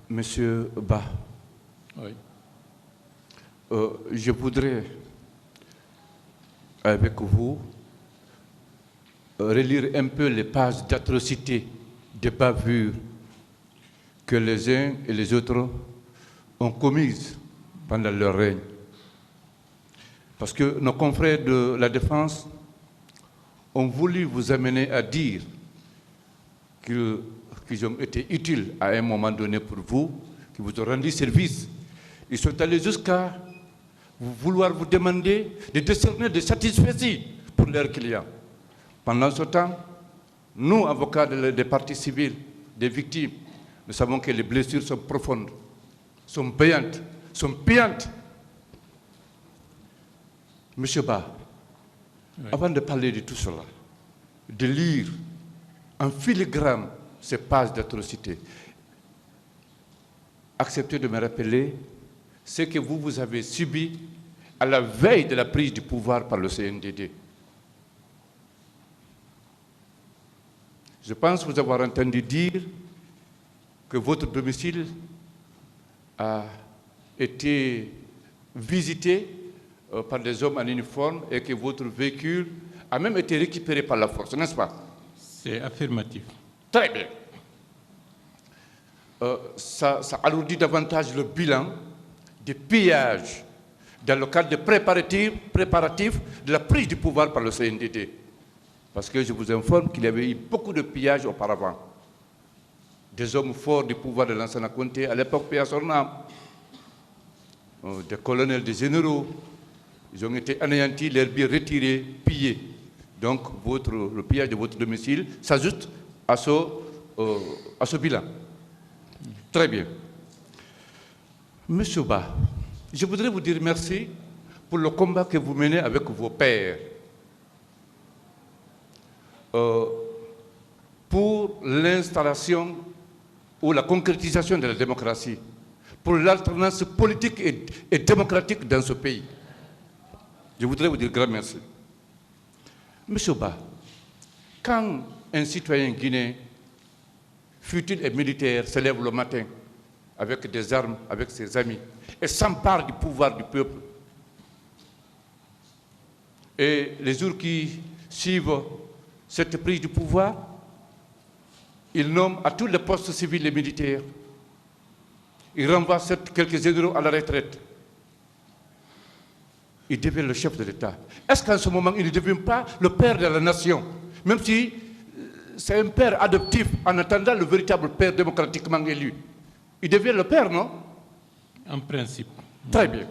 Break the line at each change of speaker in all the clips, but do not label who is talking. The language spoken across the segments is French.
Monsieur Ba,
Oui.
Je voudrais, avec vous, relire un peu les pages d'atrocités, de bavures que les uns et les autres ont commises pendant leur règne. Parce que nos confrères de la défense ont voulu vous amener à dire qu'ils ont été utiles à un moment donné pour vous, qu'ils vous ont rendu service. Ils sont allés jusqu'à vouloir vous demander de décerner des satisfecits pour leurs clients. Pendant ce temps, nous, avocats des parties civiles, des victimes, nous savons que les blessures sont profondes, sont payantes, sont piantes. Monsieur Ba, oui. Avant de parler de tout cela, de lire en filigrane ces pages d'atrocité, acceptez de me rappeler ce que vous avez subi à la veille de la prise du pouvoir par le CNDD. Je pense vous avoir entendu dire que votre domicile a été visité par des hommes en uniforme et que votre véhicule a même été récupéré par la force, n'est-ce pas?
C'est affirmatif.
Très bien. Ça alourdit davantage le bilan des pillages dans le cadre des préparatifs de la prise du pouvoir par le CNDD. Parce que je vous informe qu'il y avait eu beaucoup de pillages auparavant. Des hommes forts du pouvoir de Lansana Conté, à l'époque, paix à son âme, des colonels, des généraux, ils ont été anéantis, leurs biens retirés, pillés. Donc, le pillage de votre domicile s'ajoute à ce bilan. Très bien. Monsieur Ba, je voudrais vous dire merci pour le combat que vous menez avec vos pairs. Pour l'installation ou la concrétisation de la démocratie, pour l'alternance politique et démocratique dans ce pays. Je voudrais vous dire grand merci. Monsieur Ba, quand un citoyen guinéen, fut-il et militaire, se lève le matin avec des armes, avec ses amis, et s'empare du pouvoir du peuple, et les jours qui suivent cette prise du pouvoir, il nomme à tous les postes civils et militaires. Il renvoie quelques généraux à la retraite. Il devient le chef de l'État. Est-ce qu'en ce moment, il ne devient pas le père de la nation? Même si c'est un père adoptif, en attendant le véritable père démocratiquement élu. Il devient le père, non?
En principe.
Très bien.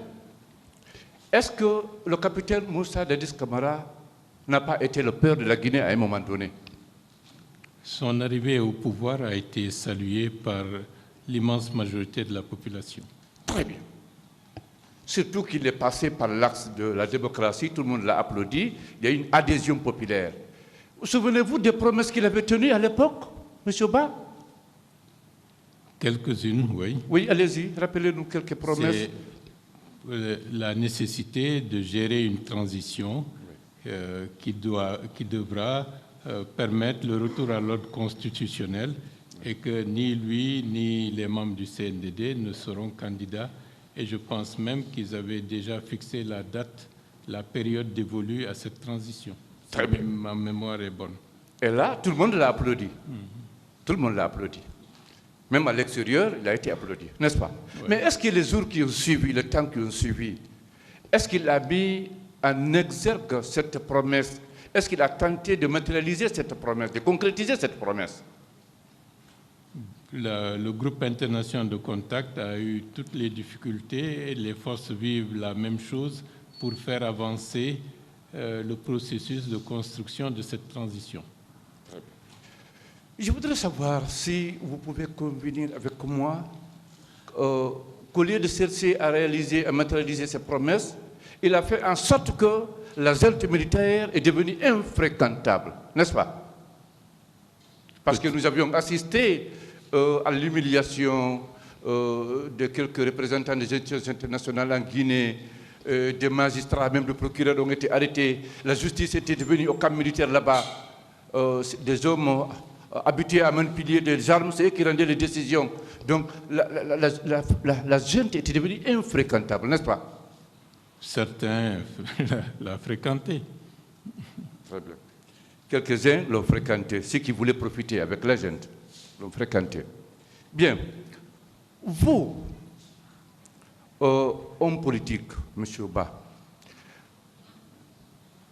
Est-ce que le capitaine Moussa Dadis Camara n'a pas été le père de la Guinée à un moment donné?
Son arrivée au pouvoir a été saluée par l'immense majorité de la population.
Très bien. Surtout qu'il est passé par l'axe de la démocratie, tout le monde l'a applaudi, il y a une adhésion populaire. Vous souvenez-vous des promesses qu'il avait tenues à l'époque, M. Ba?
Quelques-unes, oui.
Oui, allez-y, rappelez-nous quelques promesses.
C'est la nécessité de gérer une transition qui devra permettre le retour à l'ordre constitutionnel et que ni lui ni les membres du CNDD ne seront candidats. Et je pense même qu'ils avaient déjà fixé la date, la période dévolue à cette transition.
Très bien.
Ma mémoire est bonne.
Et là, tout le monde l'a applaudi. Tout le monde l'a applaudi. Même à l'extérieur, il a été applaudi, n'est-ce pas? Oui. Mais est-ce que les jours qui ont suivi, le temps qui ont suivi, est-ce qu'il a mis en exergue cette promesse? Est-ce qu'il a tenté de matérialiser cette promesse, de concrétiser cette promesse?
Le groupe international de contact a eu toutes les difficultés et les forces vivent la même chose pour faire avancer le processus de construction de cette transition.
Je voudrais savoir si vous pouvez convenir avec moi qu'au lieu de chercher à réaliser, à matérialiser ces promesses, il a fait en sorte que la junte militaire est devenue infréquentable, n'est-ce pas? Parce que nous avions assisté à l'humiliation de quelques représentants des institutions internationales en Guinée, des magistrats, même des procureurs ont été arrêtés. La justice était devenue au camp militaire là-bas. Des hommes habitués à manipuler des armes, c'est eux qui rendaient les décisions. Donc la junte était devenue infréquentable, n'est-ce pas?
Certains l'ont fréquenté.
Très bien. Quelques-uns l'ont fréquenté, ceux qui voulaient profiter avec la junte l'ont fréquenté. Bien. Vous, homme politique, M. Ba,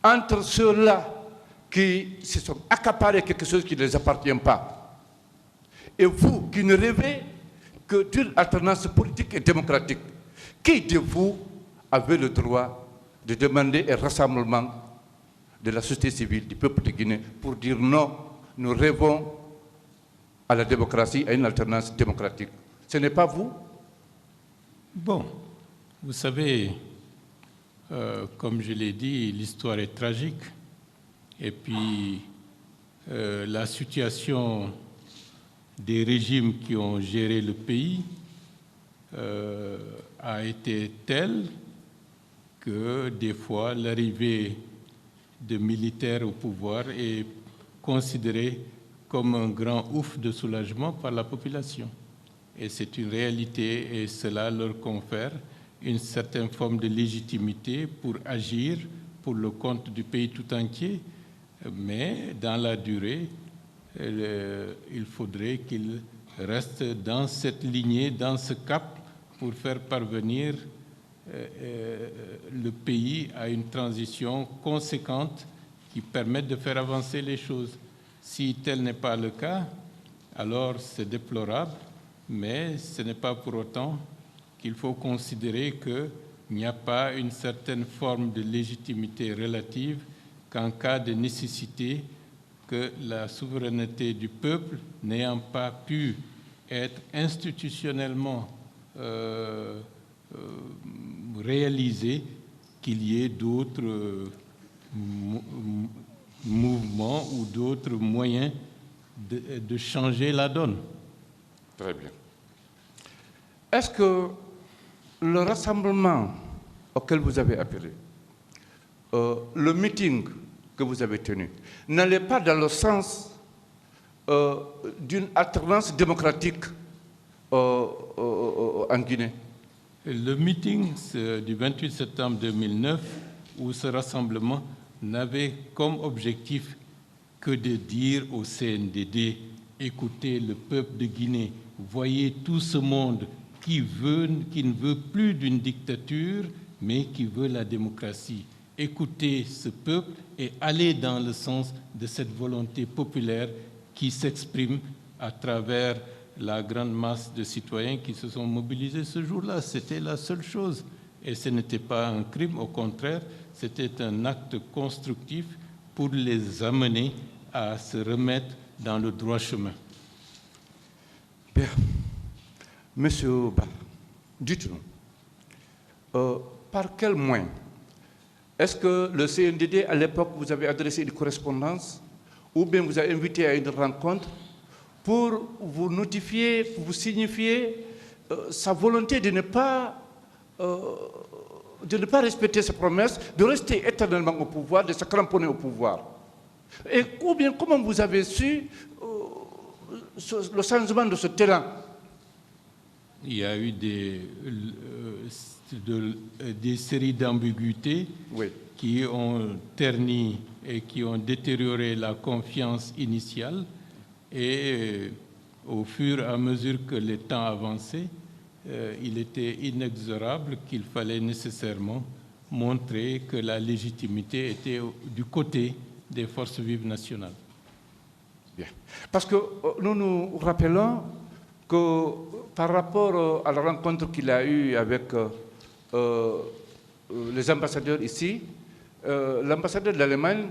entre ceux-là qui se sont accaparés quelque chose qui ne les appartient pas, et vous qui ne rêvez que d'une alternance politique et démocratique, qui de vous avez le droit de demander un rassemblement de la société civile, du peuple de Guinée, pour dire non, nous rêvons à la démocratie, à une alternance démocratique? Ce n'est pas vous?
Bon, vous savez, comme je l'ai dit, l'histoire est tragique. Et puis, la situation des régimes qui ont géré le pays a été telle que des fois, l'arrivée de militaires au pouvoir est considérée comme un grand ouf de soulagement par la population. Et c'est une réalité et cela leur confère une certaine forme de légitimité pour agir pour le compte du pays tout entier. Mais dans la durée, il faudrait qu'ils restent dans cette lignée, dans ce cap, pour faire parvenir le pays à une transition conséquente qui permette de faire avancer les choses. Si tel n'est pas le cas, alors c'est déplorable, mais ce n'est pas pour autant qu'il faut considérer qu'il n'y a pas une certaine forme de légitimité relative qu'en cas de nécessité, que la souveraineté du peuple n'ayant pas pu être institutionnellement réalisée, qu'il y ait d'autres mouvements ou d'autres moyens de changer la donne.
Très bien. Est-ce que le rassemblement auquel vous avez appelé, le meeting que vous avez tenu, n'allait pas dans le sens d'une alternance démocratique en Guinée?
Le meeting du 28 septembre 2009, où ce rassemblement n'avait comme objectif que de dire au CNDD, écoutez le peuple de Guinée, voyez tout ce monde qui ne veut plus d'une dictature, mais qui veut la démocratie. Écoutez ce peuple et allez dans le sens de cette volonté populaire qui s'exprime à travers la grande masse de citoyens qui se sont mobilisés ce jour-là. C'était la seule chose. Et ce n'était pas un crime, au contraire, c'était un acte constructif pour les amener à se remettre dans le droit chemin.
Bien. Monsieur Ba, dites-nous, par quel moyen est-ce que le CNDD, à l'époque, vous avez adressé une correspondance ou bien vous avez invité à une rencontre pour vous notifier, pour vous signifier sa volonté de ne pas respecter ses promesses, de rester éternellement au pouvoir, de se cramponner au pouvoir? Et ou bien comment vous avez su le changement de ce terrain?
Il y a eu des séries d'ambiguïtés, oui, qui ont terni et qui ont détérioré la confiance initiale. Et au fur et à mesure que le temps avançait, il était inexorable qu'il fallait nécessairement montrer que la légitimité était du côté des forces vives nationales.
Bien. Parce que nous nous rappelons que par rapport à la rencontre qu'il a eue avec les ambassadeurs ici, l'ambassadeur de l'Allemagne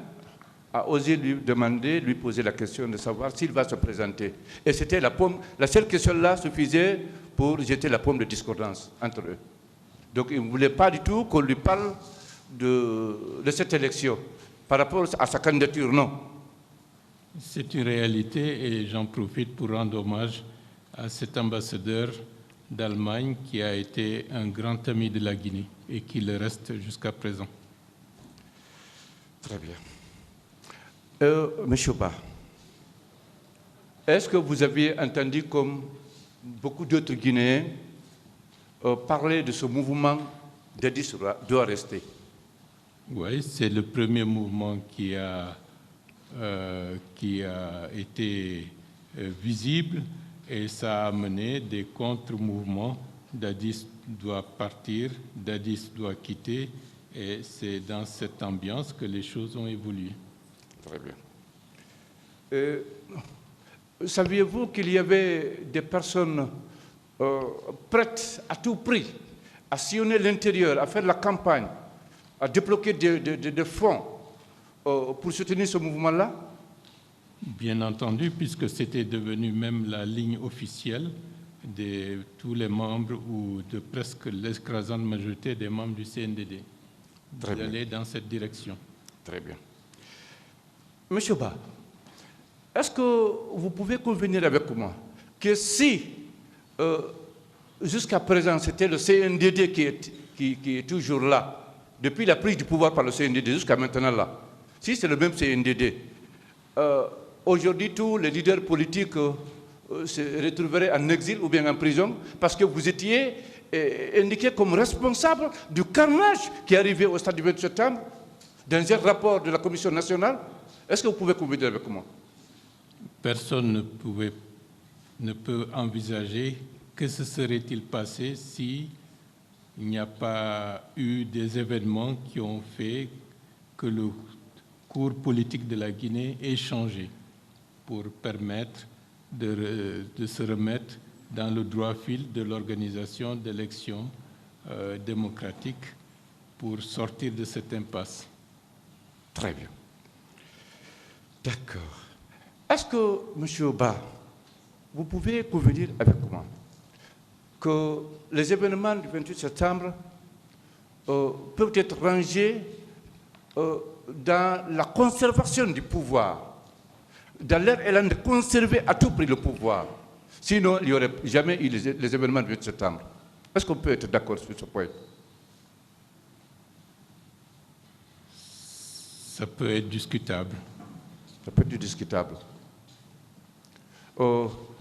a osé lui demander, lui poser la question de savoir s'il va se présenter. Et c'était la seule question-là suffisait pour jeter la pomme de discordance entre eux. Donc il ne voulait pas du tout qu'on lui parle de cette élection. Par rapport à sa candidature, non.
C'est une réalité et j'en profite pour rendre hommage à cet ambassadeur d'Allemagne qui a été un grand ami de la Guinée et qui le reste jusqu'à présent.
Très bien. Monsieur Ba, est-ce que vous aviez entendu, comme beaucoup d'autres Guinéens, parler de ce mouvement Dadis doit rester?
Oui, c'est le premier mouvement qui a été visible, et ça a amené des contre-mouvements. Dadis doit partir, Dadis doit quitter, et c'est dans cette ambiance que les choses ont évolué.
Très bien. Saviez-vous qu'il y avait des personnes prêtes à tout prix à sillonner l'intérieur, à faire la campagne, à débloquer des fonds pour soutenir ce mouvement-là?
Bien entendu, puisque c'était devenu même la ligne officielle de tous les membres ou de presque l'écrasante majorité des membres du CNDD d'aller dans cette direction.
Très bien. Monsieur Ba, est-ce que vous pouvez convenir avec moi que si, jusqu'à présent, c'était le CNDD qui est toujours là, depuis la prise du pouvoir par le CNDD jusqu'à maintenant là, si c'est le même CNDD, aujourd'hui, tous les leaders politiques se retrouveraient en exil ou bien en prison parce que vous étiez indiqué comme responsable du carnage qui est arrivé au stade du 28 septembre dans un rapport de la Commission nationale. Est-ce que vous pouvez convenir avec moi?
Personne ne peut envisager que se serait-il passé s'il n'y a pas eu des événements qui ont fait que le cours politique de la Guinée ait changé pour permettre de se remettre dans le droit fil de l'organisation d'élections démocratiques pour sortir de cette impasse.
Très bien. D'accord. Est-ce que, M. Ba, vous pouvez convenir avec moi que les événements du 28 septembre peuvent être rangés dans la conservation du pouvoir, dans leur élan de conserver à tout prix le pouvoir? Sinon, il n'y aurait jamais eu les événements du 28 septembre. Est-ce qu'on peut être d'accord sur ce point?
Ça peut être discutable.
Ça peut être discutable.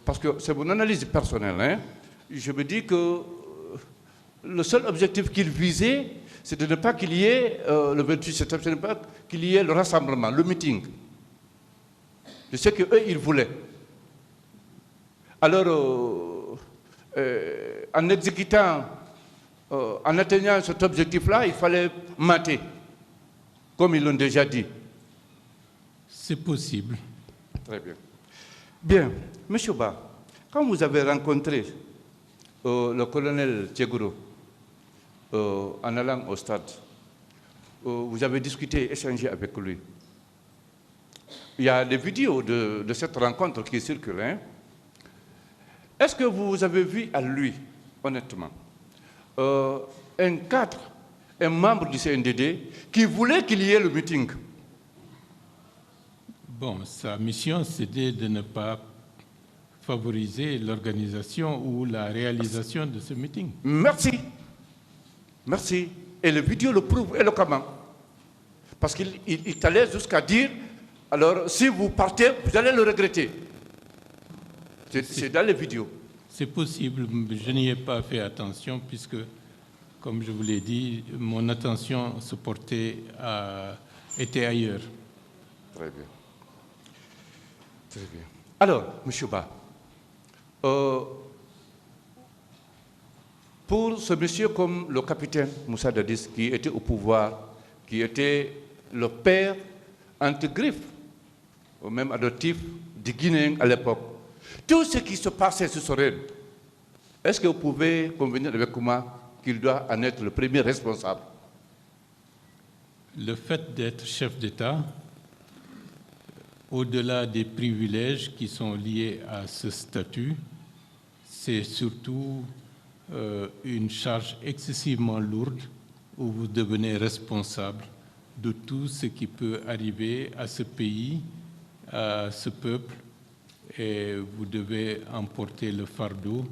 Parce que c'est mon analyse personnelle. Hein. Je me dis que le seul objectif qu'ils visaient, c'est de ne pas qu'il y ait le 28 septembre, ce n'est pas qu'il y ait le rassemblement, le meeting. Je sais qu'eux, ils voulaient. Alors, en exécutant, en atteignant cet objectif-là, il fallait mater, comme ils l'ont déjà dit.
C'est possible.
Très bien. Bien, M. Ba, quand vous avez rencontré le colonel Tchegouro en allant au stade, vous avez discuté, échangé avec lui. Il y a des vidéos de cette rencontre qui circulent. Hein? Est-ce que vous avez vu à lui, honnêtement, un cadre, un membre du CNDD qui voulait qu'il y ait le meeting?
Bon, sa mission, c'était de ne pas favoriser l'organisation ou la réalisation de ce meeting.
Merci. Merci. Et le vidéo le prouve éloquemment. Parce qu'il allait jusqu'à dire, alors si vous partez, vous allez le regretter. C'est dans les vidéos.
C'est possible, je n'y ai pas fait attention puisque, comme je vous l'ai dit, mon attention était ailleurs.
Très bien. Très bien. Alors, M. Ba, pour ce monsieur comme le capitaine Moussa Dadis, qui était au pouvoir, qui était le père entre griffes, ou même adoptif, des Guinéens à l'époque, tout ce qui se passait sur ce règne, est-ce que vous pouvez convenir avec moi qu'il doit en être le premier responsable?
Le fait d'être chef d'État, au-delà des privilèges qui sont liés à ce statut, c'est surtout une charge excessivement lourde où vous devenez responsable de tout ce qui peut arriver à ce pays, à ce peuple, et vous devez emporter le fardeau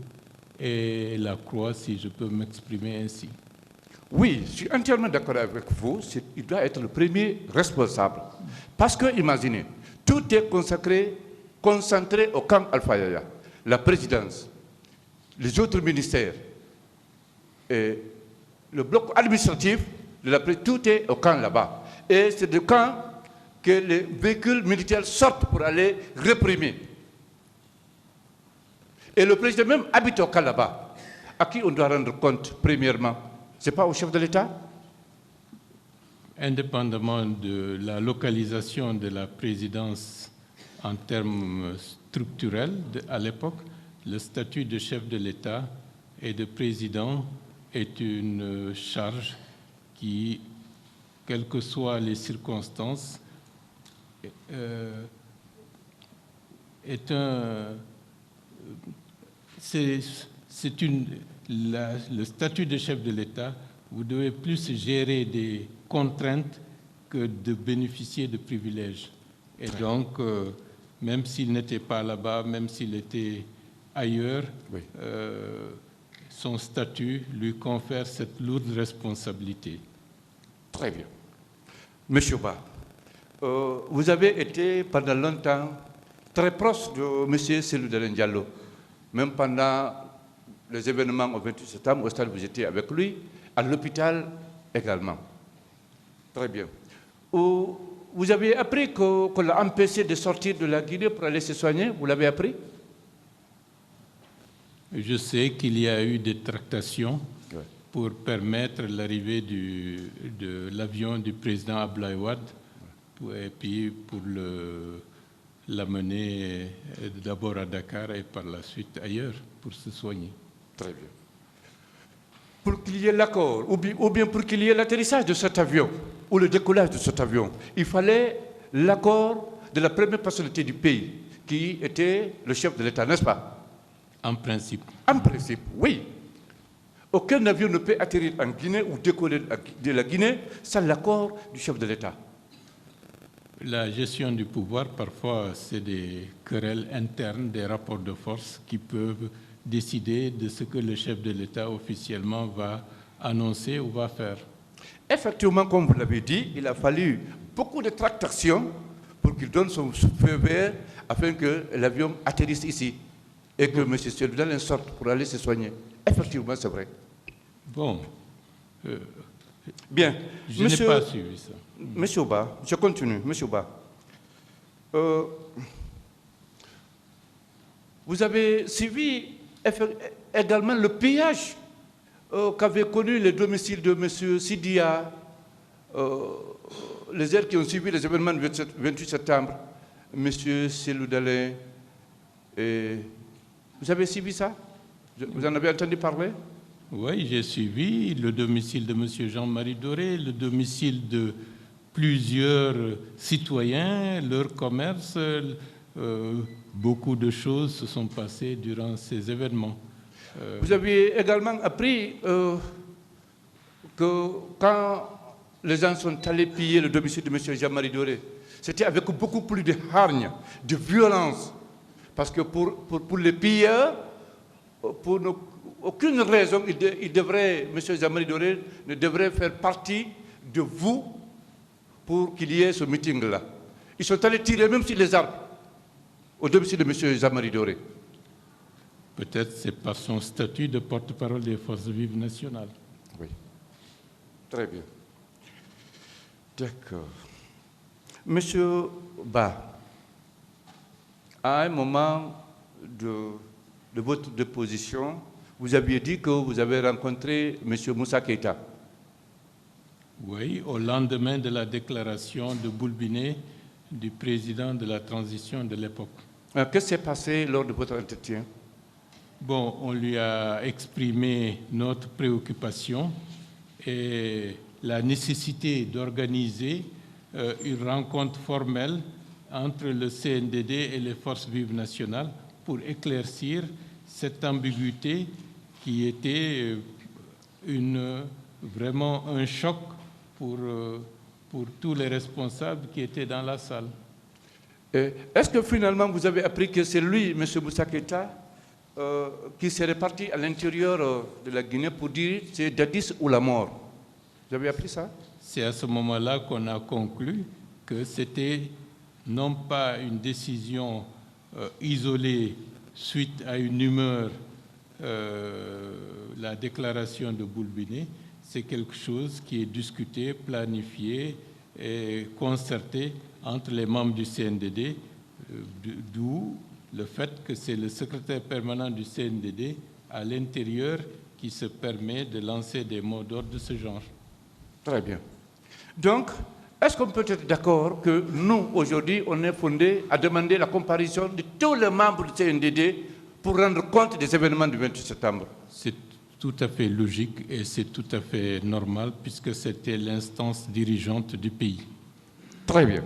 et la croix, si je peux m'exprimer ainsi.
Oui, je suis entièrement d'accord avec vous, il doit être le premier responsable. Parce que, imaginez, tout est consacré concentré au camp Alpha Yaya. La présidence, les autres ministères, et le bloc administratif, tout est au camp là-bas. Et c'est du camp que les véhicules militaires sortent pour aller réprimer. Et le président même habite au camp là-bas. À qui on doit rendre compte, premièrement? Ce n'est pas au chef de l'État?
Indépendamment de la localisation de la présidence en termes structurels à l'époque, le statut de chef de l'État et de président est une charge qui, quelles que soient les circonstances, le statut de chef de l'État, vous devez plus gérer des contraintes que de bénéficier de privilèges. Et donc, même s'il n'était pas là-bas, même s'il était ailleurs, oui, son statut lui confère cette lourde responsabilité.
Très bien. Monsieur Ba, vous avez été pendant longtemps très proche de M. Cellou Dalein Diallo. Même pendant les événements au 28 septembre, au stade, vous étiez avec lui, à l'hôpital également. Très bien. Vous avez appris qu'on l'a empêché de sortir de la Guinée pour aller se soigner? Vous l'avez appris?
Je sais qu'il y a eu des tractations, oui, pour permettre l'arrivée de l'avion du président Abdoulaye Wade, et puis pour l'amener d'abord à Dakar et par la suite ailleurs pour se soigner.
Très bien. Pour qu'il y ait l'accord, ou bien pour qu'il y ait l'atterrissage de cet avion, ou le décollage de cet avion, il fallait l'accord de la première personnalité du pays, qui était le chef de l'État, n'est-ce pas?
En principe.
En principe, oui. Aucun avion ne peut atterrir en Guinée ou décoller de la Guinée sans l'accord du chef de l'État.
La gestion du pouvoir, parfois, c'est des querelles internes, des rapports de force qui peuvent décider de ce que le chef de l'État officiellement va annoncer ou va faire.
Effectivement, comme vous l'avez dit, il a fallu beaucoup de tractations pour qu'il donne son feu vert afin que l'avion atterrisse ici et que M. Cellou Dalein sorte pour aller se soigner. Effectivement, c'est vrai.
Bon.
Bien.
Je n'ai pas suivi ça.
Monsieur Ba, je continue. Monsieur Ba, vous avez suivi également le pillage qu'avaient connu les domiciles de M. Sidia, les aides qui ont suivi les événements du 28 septembre, M. Cellou Dalein. Vous avez suivi ça? Vous en avez entendu parler?
Oui, j'ai suivi le domicile de M. Jean-Marie Doré, le domicile de plusieurs citoyens, leur commerce. Beaucoup de choses se sont passées durant ces événements.
Vous avez également appris que quand les gens sont allés piller le domicile de M. Jean-Marie Doré, c'était avec beaucoup plus de hargne, de violence. Parce que pour les pilleurs, pour aucune raison, M. Jean-Marie Doré ne devrait faire partie de vous pour qu'il y ait ce meeting-là. Ils sont allés tirer même sur les arbres au domicile de M. Jean-Marie Doré.
Peut-être c'est par son statut de porte-parole des forces vives nationales.
Oui. Très bien. D'accord. Monsieur Ba, à un moment de votre déposition, vous aviez dit que vous avez rencontré M. Moussa Keïta.
Oui, au lendemain de la déclaration de Boulbiné, du président de la transition de l'époque.
Qu'est-ce qui s'est passé lors de votre entretien?
Bon, on lui a exprimé notre préoccupation et la nécessité d'organiser une rencontre formelle entre le CNDD et les forces vives nationales pour éclaircir cette ambiguïté qui était vraiment un choc pour tous les responsables qui étaient dans la salle.
Est-ce que finalement vous avez appris que c'est lui, M. Moussa Keïta, qui s'est réparti à l'intérieur de la Guinée pour dire c'est Dadis ou la mort? Vous avez appris ça?
C'est à ce moment-là qu'on a conclu que c'était non pas une décision isoler suite à une humeur la déclaration de Boulbine. C'est quelque chose qui est discuté, planifié et concerté entre les membres du CNDD, d'où le fait que c'est le secrétaire permanent du CNDD à l'intérieur qui se permet de lancer des mots d'ordre de ce genre.
Très bien. Donc, est-ce qu'on peut être d'accord que nous, aujourd'hui, on est fondé à demander la comparution de tous les membres du CNDD pour rendre compte des événements du 28 septembre?
C'est tout à fait logique et c'est tout à fait normal puisque c'était l'instance dirigeante du pays.
Très bien.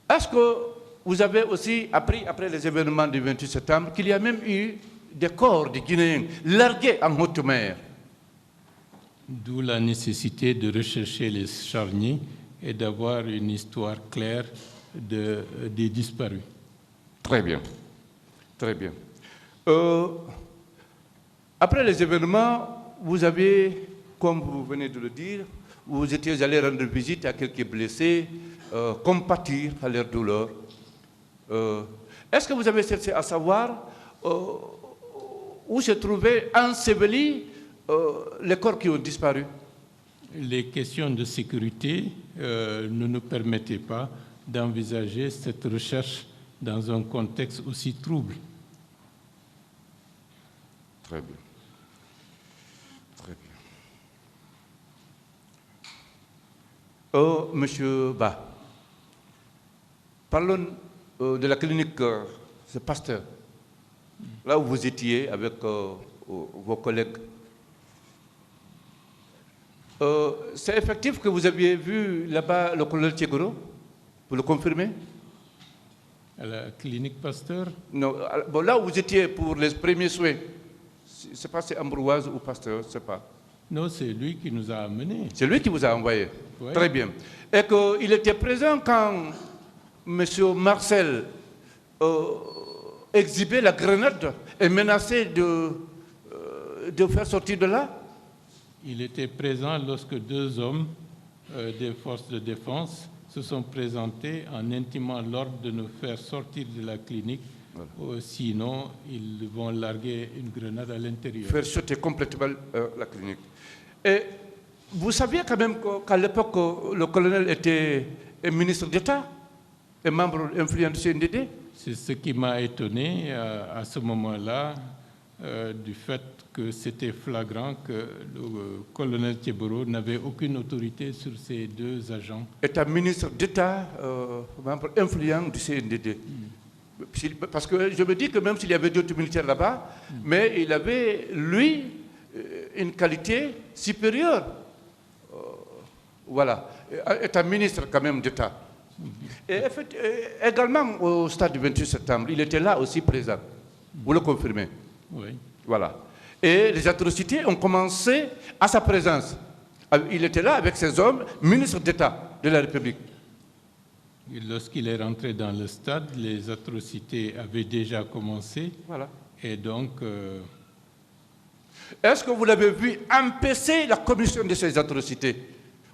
Est-ce que vous avez aussi appris, après les événements du 28 septembre, qu'il y a même eu des corps de Guinéens largués en haute mer?
D'où la nécessité de rechercher les charniers et d'avoir une histoire claire des disparus.
Très bien. Très bien. Après les événements, vous avez, comme vous venez de le dire, vous étiez allé rendre visite à quelques blessés, compatir à leur douleur. Est-ce que vous avez cherché à savoir où se trouvaient ensevelis les corps qui ont disparu?
Les questions de sécurité ne nous permettaient pas d'envisager cette recherche dans un contexte aussi trouble.
Très bien. Très bien. Monsieur Ba, parlons de la clinique ce Pasteur, là où vous étiez avec vos collègues. C'est effectif que vous aviez vu là-bas le colonel Tchegoro? Vous le confirmez?
À la clinique Pasteur?
Non, bon, là où vous étiez pour les premiers soins, je ne sais pas si c'est Ambroise ou Pasteur, je ne sais pas.
Non, c'est lui qui nous a amenés.
C'est lui qui vous a envoyé?
Oui.
Très bien. Et qu'il était présent quand M. Marcel exhibait la grenade et menaçait de faire sortir de là?
Il était présent lorsque deux hommes des forces de défense se sont présentés en intimant l'ordre de nous faire sortir de la clinique. Voilà. Sinon, ils vont larguer une grenade à l'intérieur.
Faire sauter complètement la clinique. Et vous saviez quand même qu'à l'époque, le colonel était un ministre d'État et membre influent du CNDD?
C'est ce qui m'a étonné à ce moment-là, du fait que c'était flagrant que le colonel Tchegoro n'avait aucune autorité sur ces deux agents.
Est un ministre d'État, membre influent du CNDD. Parce que je me dis que même s'il y avait d'autres militaires là-bas, mais il avait, lui, une qualité supérieure. Voilà. Est un ministre quand même d'État. Et également au stade du 28 septembre, il était là aussi présent. Vous le confirmez?
Oui.
Voilà. Et les atrocités ont commencé à sa présence. Il était là avec ses hommes, ministre d'État de la République.
Lorsqu'il est rentré dans le stade, les atrocités avaient déjà commencé.
Voilà.
Et donc...
Est-ce que vous l'avez vu empêcher la commission de ces atrocités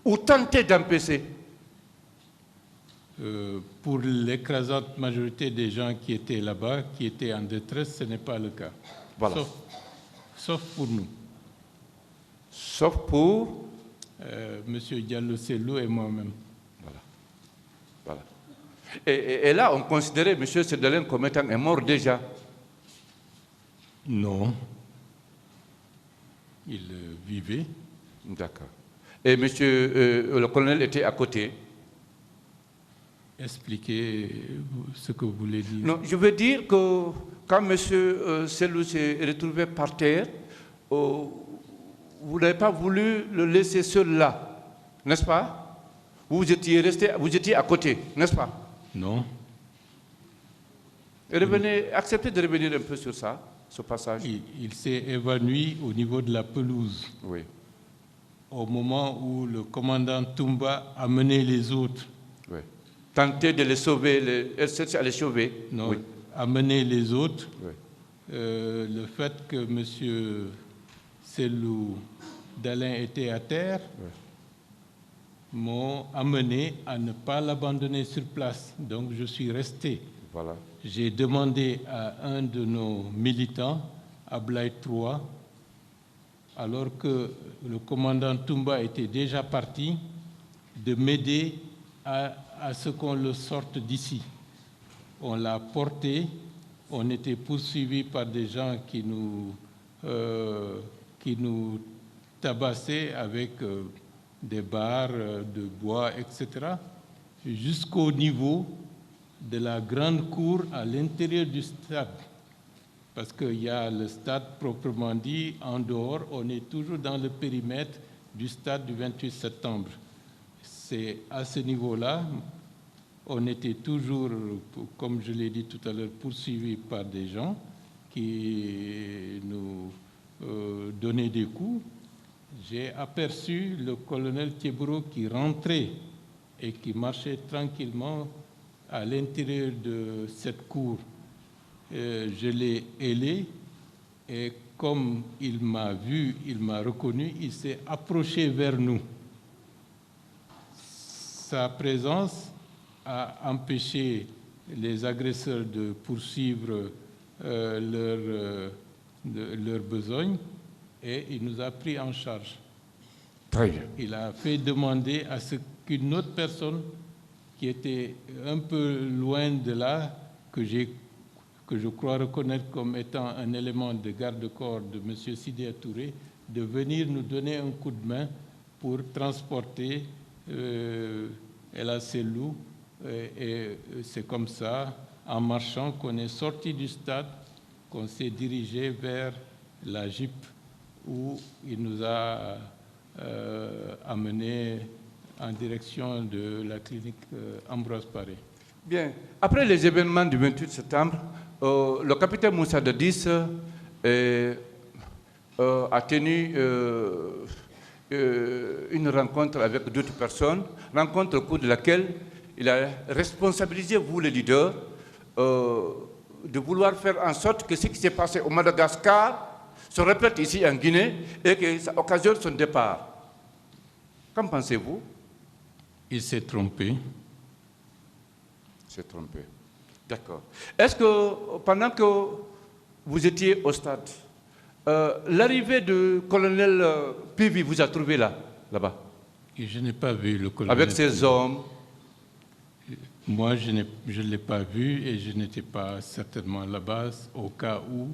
ou tenter d'empêcher?
Pour l'écrasante majorité des gens qui étaient là-bas, qui étaient en détresse, ce n'est pas le cas.
Voilà.
Sauf pour nous.
Sauf pour
M. Diallo Sellou et moi-même.
Voilà. Voilà. Et là, on considérait M. Sedelin comme étant mort déjà?
Non. Il vivait.
D'accord. Et le colonel était à côté?
Expliquez ce que vous voulez dire.
Non, je veux dire que quand M. Sellou s'est retrouvé par terre, vous n'avez pas voulu le laisser seul là, n'est-ce pas? Vous étiez à côté, n'est-ce pas?
Non.
Acceptez de revenir un peu sur ça, ce passage.
Il s'est évanoui au niveau de la pelouse.
Oui.
Au moment où le commandant Toumba a mené les autres.
Oui. Tenter de les sauver, chercher à les sauver.
Non,
oui.
Amener les autres.
Oui.
Le fait que M. Sellou Dalin était à terre m'ont amené à ne pas l'abandonner sur place. Donc je suis resté.
Voilà.
J'ai demandé à un de nos militants, Ablaye III, alors que le commandant Toumba était déjà parti, de m'aider à ce qu'on le sorte d'ici. On l'a porté, on était poursuivis par des gens qui nous tabassaient avec des barres de bois, etc., jusqu'au niveau de la grande cour à l'intérieur du stade. Parce qu'il y a le stade proprement dit, en dehors, on est toujours dans le périmètre du stade du 28 septembre. C'est à ce niveau-là, on était toujours, comme je l'ai dit tout à l'heure, poursuivis par des gens qui nous donnaient des coups. J'ai aperçu le colonel Thiebro qui rentrait et qui marchait tranquillement à l'intérieur de cette cour. Je l'ai ailé et comme il m'a vu, il m'a reconnu, il s'est approché vers nous. Sa présence a empêché les agresseurs de poursuivre leurs besognes et il nous a pris en charge.
Très bien.
Il a fait demander à ce qu'une autre personne qui était un peu loin de là, que je crois reconnaître comme étant un élément de garde-corps de M. Sidé Touré, de venir nous donner un coup de main pour transporter El Selou. Et c'est comme ça, en marchant, qu'on est sorti du stade, qu'on s'est dirigé vers la Jeep où il nous a amenés en direction de la clinique Ambroise Paré.
Bien. Après les événements du 28 septembre, le capitaine Moussa Dadis a tenu une rencontre avec d'autres personnes, rencontre au cours de laquelle il a responsabilisé vous, les leaders, de vouloir faire en sorte que ce qui s'est passé au Madagascar se répète ici en Guinée et que ça occasionne son départ. Qu'en pensez-vous?
Il s'est trompé.
Il s'est trompé. D'accord. Est-ce que pendant que vous étiez au stade, l'arrivée du colonel Pivi vous a trouvé là-bas?
Et je n'ai pas vu le colonel.
Avec ses hommes?
Moi, je ne l'ai pas vu et je n'étais pas certainement là-bas au cas où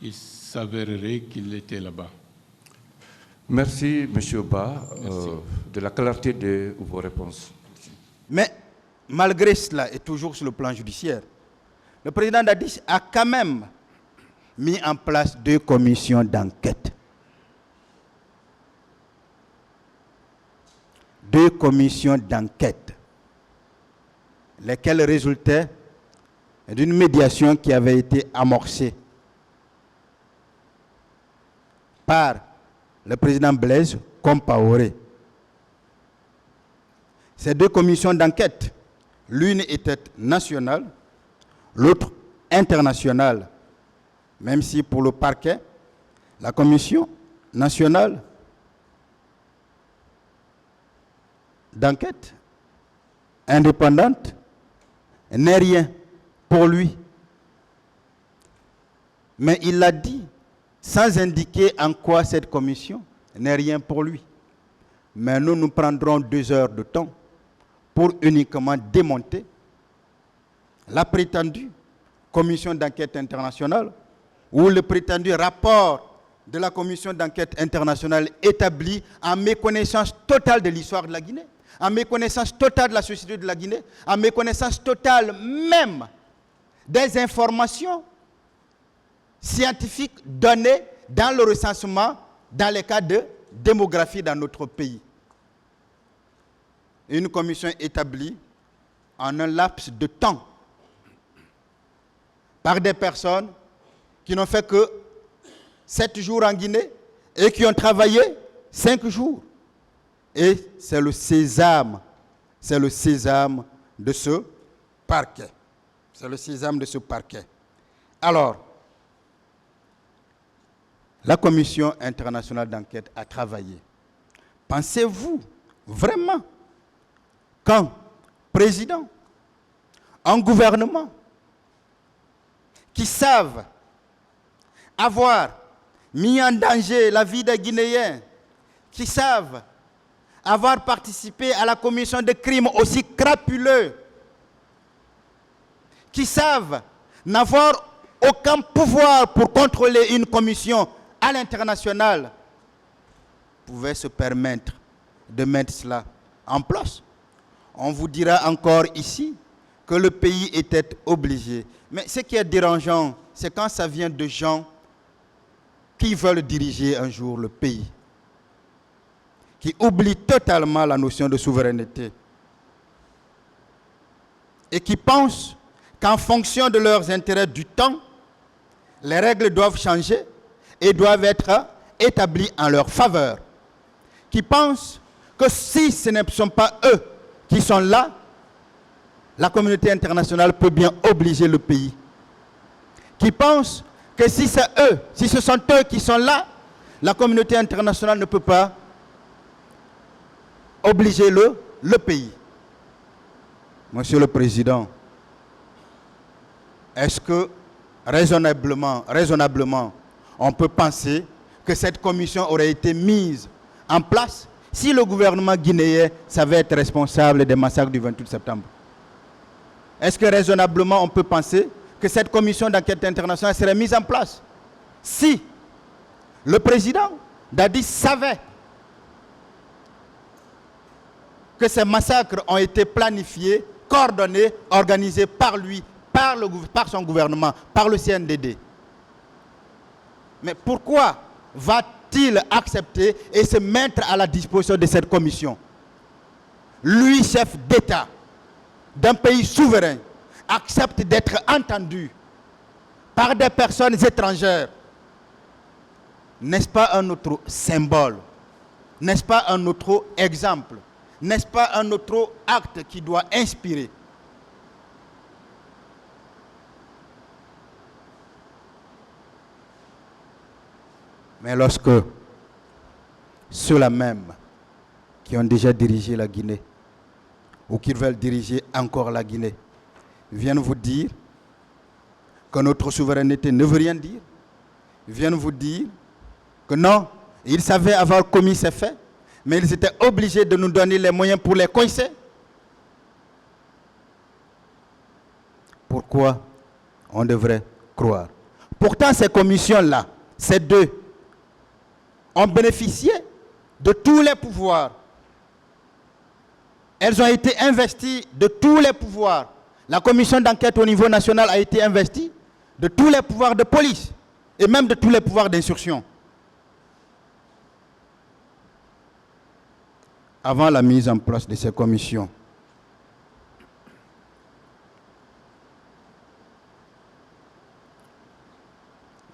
il s'avérerait qu'il était là-bas.
Merci, M. Ba, de la clarté de vos réponses.
Mais malgré cela, et toujours sur le plan judiciaire, le président Dadis a quand même mis en place 2 commissions d'enquête. 2 commissions d'enquête, lesquelles résultaient d'une médiation qui avait été amorcée par le président Blaise Compaoré. Ces 2 commissions d'enquête, l'une était nationale, l'autre internationale, même si pour le parquet, la commission nationale d'enquête indépendante n'est rien pour lui. Mais il l'a dit sans indiquer en quoi cette commission n'est rien pour lui. Mais nous prendrons 2 heures de temps pour uniquement démonter la prétendue commission d'enquête internationale ou le prétendu rapport de la commission d'enquête internationale établi en méconnaissance totale de l'histoire de la Guinée, en méconnaissance totale de la société de la Guinée, en méconnaissance totale même des informations scientifiques données dans le recensement dans les cas de démographie dans notre pays. Une commission établie en un laps de temps par des personnes qui n'ont fait que 7 jours en Guinée et qui ont travaillé 5 jours. Et c'est le sésame de ce parquet. C'est le sésame de ce parquet. Alors, la Commission internationale d'enquête a travaillé. Pensez-vous vraiment qu'un président, un gouvernement qui savent avoir mis en danger la vie des Guinéens, qui savent avoir participé à la commission de crimes aussi crapuleux, qui savent n'avoir aucun pouvoir pour contrôler une commission à l'international, pouvaient se permettre de mettre cela en place. On vous dira encore ici que le pays était obligé. Mais ce qui est dérangeant, c'est quand ça vient de gens qui veulent diriger un jour le pays, qui oublient totalement la notion de souveraineté et qui pensent qu'en fonction de leurs intérêts du temps, les règles doivent changer et doivent être établies en leur faveur. Qui pensent que si ce ne sont pas eux qui sont là, la communauté internationale peut bien obliger le pays. Qui pensent que si c'est eux, si ce sont eux qui sont là, la communauté internationale ne peut pas obliger le pays. Monsieur le Président, est-ce que raisonnablement, on peut penser que cette commission aurait été mise en place si le gouvernement guinéen savait être responsable des massacres du 28 septembre? Est-ce que raisonnablement on peut penser que cette commission d'enquête internationale serait mise en place si le président Dadi savait que ces massacres ont été planifiés, coordonnés, organisés par lui, par son gouvernement, par le CNDD? Mais pourquoi va-t-il accepter et se mettre à la disposition de cette commission? Lui, chef d'État d'un pays souverain, accepte d'être entendu par des personnes étrangères. N'est-ce pas un autre symbole? N'est-ce pas un autre exemple? N'est-ce pas un autre acte qui doit inspirer? Mais lorsque ceux-là même qui ont déjà dirigé la Guinée ou qui veulent diriger encore la Guinée viennent vous dire que notre souveraineté ne veut rien dire, viennent vous dire que non, ils savaient avoir commis ces faits, mais ils étaient obligés de nous donner les moyens pour les coincer. Pourquoi on devrait croire? Pourtant, ces commissions-là, ces deux, ont bénéficié de tous les pouvoirs. Elles ont été investies de tous les pouvoirs. La commission d'enquête au niveau national a été investie de tous les pouvoirs de police et même de tous les pouvoirs d'instruction. Avant la mise en place de ces commissions,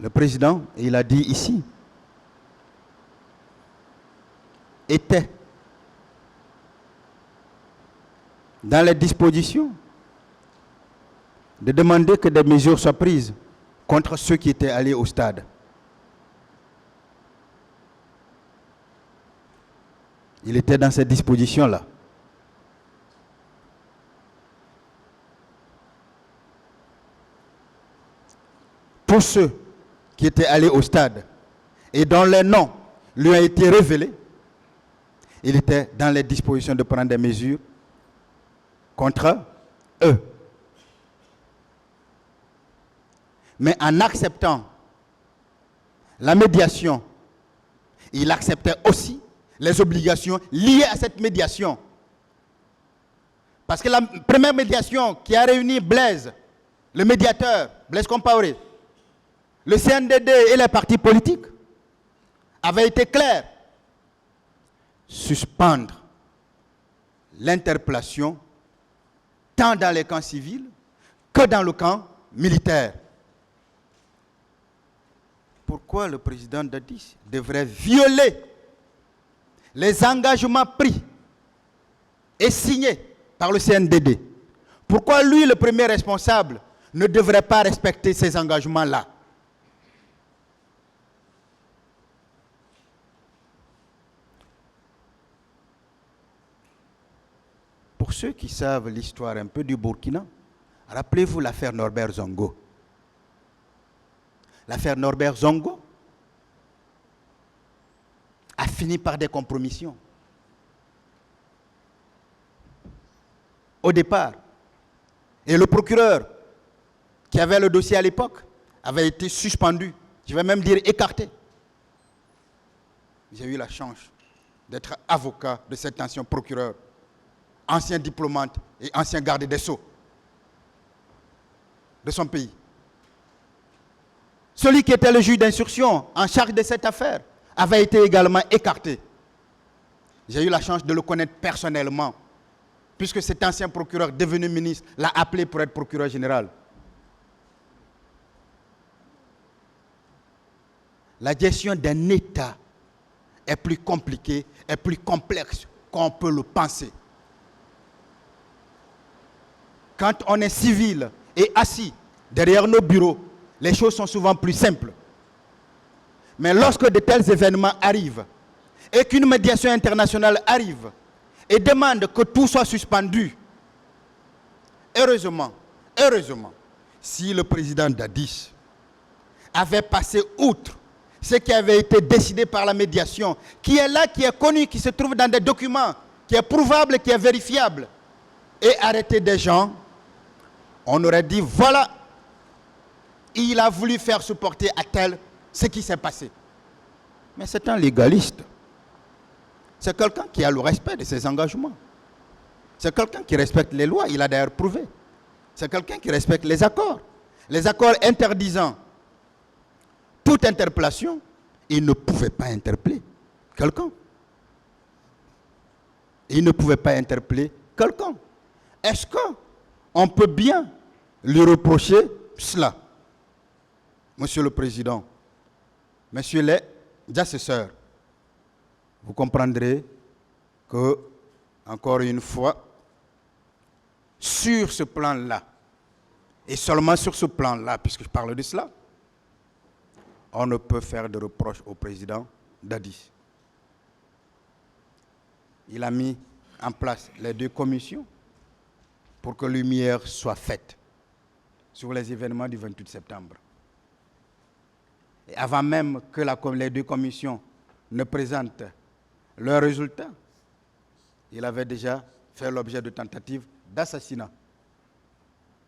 le président, il a dit ici, était dans les dispositions de demander que des mesures soient prises contre ceux qui étaient allés au stade. Il était dans ces dispositions-là. Tous ceux qui étaient allés au stade et dont les noms lui ont été révélés, il était dans les dispositions de prendre des mesures contre eux. Mais en acceptant la médiation, il acceptait aussi les obligations liées à cette médiation. Parce que la première médiation qui a réuni Blaise, le médiateur, Blaise Compaoré, le CNDD et les partis politiques, avait été claire. Suspendre l'interpellation tant dans les camps civils que dans le camp militaire. Pourquoi le président Dadi devrait violer les engagements pris et signés par le CNDD? Pourquoi lui, le premier responsable, ne devrait pas respecter ces engagements-là? Pour ceux qui savent l'histoire un peu du Burkina, rappelez-vous l'affaire Norbert Zongo. l'affaire Norbert Zongo, a fini par des compromissions. Au départ, et le procureur qui avait le dossier à l'époque avait été suspendu, je vais même dire écarté. J'ai eu la chance d'être avocat de cet ancien procureur, ancien diplomate et ancien garde des Sceaux de son pays. Celui qui était le juge d'instruction en charge de cette affaire avait été également écarté. J'ai eu la chance de le connaître personnellement, puisque cet ancien procureur devenu ministre l'a appelé pour être procureur général. La gestion d'un État est plus compliquée, est plus complexe qu'on peut le penser. Quand on est civil et assis derrière nos bureaux, les choses sont souvent plus simples. Mais lorsque de tels événements arrivent et qu'une médiation internationale arrive et demande que tout soit suspendu, heureusement, si le président Dadis avait passé outre ce qui avait été décidé par la médiation, qui est là, qui est connu, qui se trouve dans des documents, qui est prouvable, qui est vérifiable, et arrêter des gens, on aurait dit, voilà, il a voulu faire supporter à tel ce qui s'est passé. Mais c'est un légaliste. C'est quelqu'un qui a le respect de ses engagements. C'est quelqu'un qui respecte les lois, il a d'ailleurs prouvé. C'est quelqu'un qui respecte les accords. Les accords interdisant toute interpellation, il ne pouvait pas interpeller quelqu'un. Il ne pouvait pas interpeller quelqu'un. Est-ce qu'on peut bien lui reprocher cela? Monsieur le Président, messieurs les assesseurs, vous comprendrez que, encore une fois, sur ce plan-là, et seulement sur ce plan-là, puisque je parle de cela, on ne peut faire de reproches au président Dadis. Il a mis en place les deux commissions pour que lumière soit faite sur les événements du 28 septembre. Et avant même que les deux commissions ne présentent leurs résultats, il avait déjà fait l'objet de tentatives d'assassinat.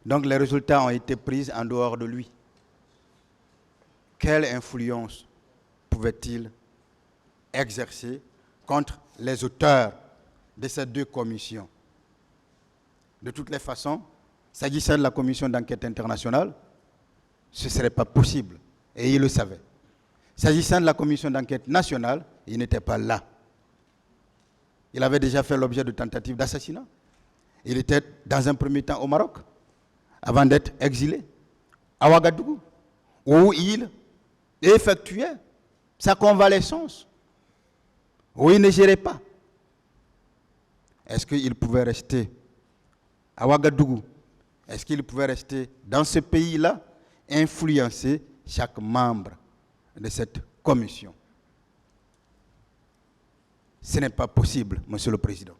Donc les résultats ont été pris en dehors de lui. Quelle influence pouvait-il exercer contre les auteurs de ces deux commissions? De toutes les façons, s'agissant de la commission d'enquête internationale, ce ne serait pas possible. Et il le savait. S'agissant de la commission d'enquête nationale, il n'était pas là. Il avait déjà fait l'objet de tentatives d'assassinat. Il était dans un premier temps au Maroc, avant d'être exilé à Ouagadougou, où il effectuait sa convalescence, où il ne gérait pas. Est-ce qu'il pouvait rester à Ouagadougou? Est-ce qu'il pouvait rester dans ce pays-là, influencer chaque membre de cette commission? Ce n'est pas possible, Monsieur le Président.